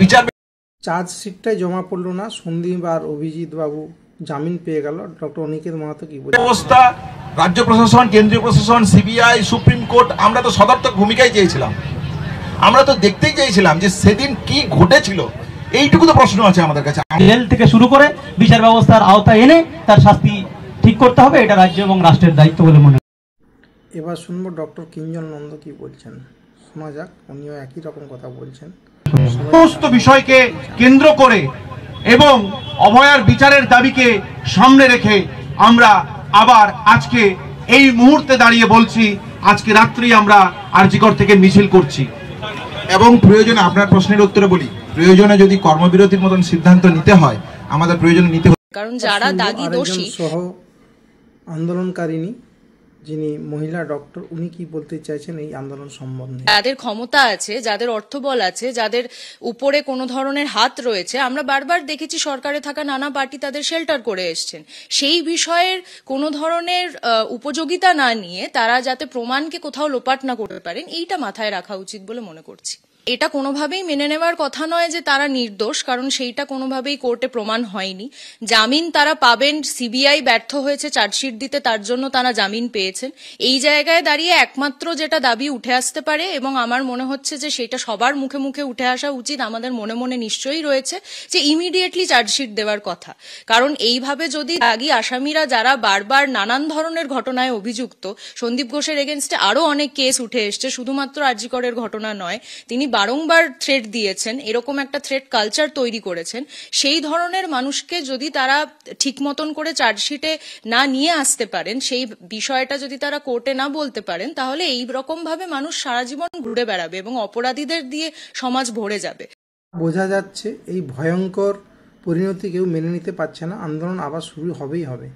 বিচার। চার্জশিটটাই জমা পড়লো না, সন্দীপ আর অভিজিৎ বাবু জামিন পেয়ে গেল। ডক্টর অনিকেত মাহাতো কি বলছেন? ব্যবস্থা, রাজ্য প্রশাসন, কেন্দ্রীয় প্রশাসন, সিবিআই, সুপ্রিম কোর্ট, আমরা তো সদর্থক ভূমিকাই চেয়েছিলাম। আমরা তো দেখতেই চাইছিলাম যে সেদিন কি ঘটেছিল, এইটুকু তো প্রশ্ন আছে আমাদের কাছে। জেল থেকে শুরু করে বিচার ব্যবস্থার আওতায় এনে তার শাস্তি ঠিক করতে হবে, এটা রাজ্য এবং রাষ্ট্রের দায়িত্ব বলে মনে হয়। এবার শুনবো ডক্টর কিঞ্জন নন্দ কি বলছেন, শোনা যাক। উনিও একই রকম কথা বলছেন। সমস্ত বিষয়কে কেন্দ্র করে এবং অভয়ার বিচারের দাবিকে সামনে রেখে আমরা আবার আজকে এই মুহূর্তে দাঁড়িয়ে বলছি, আজকে রাত্রি আমরা আরজিকর থেকে মিছিল করছি। এবং প্রয়োজনে, আপনার প্রশ্নের উত্তরে বলি, প্রয়োজনে যদি কর্মবিরতির মতন সিদ্ধান্ত নিতে হয়, আমাদের প্রয়োজনে নিতে হবে। কারণ যারা দাগী দোষী সহ আন্দোলনকারিনী যিনি মহিলা ডক্টর, উনি কি বলতে চাইছেন এই আন্দোলন সম্বন্ধে? যাদের ক্ষমতা আছে, যাদের অর্থবল আছে, যাদের উপরে কোনো ধরনের হাত রয়েছে, আমরা বারবার দেখেছি সরকারে থাকা নানা পার্টি তাদের শেল্টার করে এসছেন। সেই বিষয়ের কোনো ধরনের উপযোগিতা না নিয়ে তারা যাতে প্রমাণকে কোথাও লোপাট না করতে পারেন, এইটা মাথায় রাখা উচিত বলে মনে করছি। এটা কোনোভাবেই মেনে নেওয়ার কথা নয় যে তারা নির্দোষ, কারণ সেইটা কোনোভাবেই কোর্টে প্রমাণ হয়নি। জামিন তারা পাবেন, সিবিআই ব্যর্থ হয়েছে চার্জশিট দিতে, তার জন্য তারা জামিন পেয়েছেন। এই জায়গায় দাঁড়িয়ে একমাত্র যেটা দাবি উঠে আসতে পারে, এবং আমার মনে হচ্ছে যে সেটা সবার মুখে মুখে উঠে আসা উচিত, আমাদের মনে মনে নিশ্চয়ই রয়েছে, যে ইমিডিয়েটলি চার্জশিট দেওয়ার কথা। কারণ এইভাবে যদি দাগী আসামিরা যারা বারবার নানান ধরনের ঘটনায় অভিযুক্ত, সন্দীপ ঘোষের এগেনস্টে আরো অনেক কেস উঠে এসছে, শুধুমাত্র আরজি করের ঘটনা নয়, তিনি বারংবার থ্রেট দিয়েছেন, এরকম একটা থ্রেট কালচার তৈরি করেছেন। সেই ধরনের মানুষকে যদি তারা ঠিক মতন করে চার্জশিটে না নিয়ে আসতে পারেন, সেই বিষয়টা যদি তারা কোর্টে না বলতে পারেন, তাহলে এই রকম ভাবে মানুষ সারা জীবন ঘুরে বেড়াবে এবং অপরাধীদের দিয়ে সমাজ ভরে যাবে। বোঝা যাচ্ছে এই ভয়ঙ্কর পরিণতি কেউ মেনে নিতে পারছে না, আন্দোলন আবার শুরু হবেই হবে।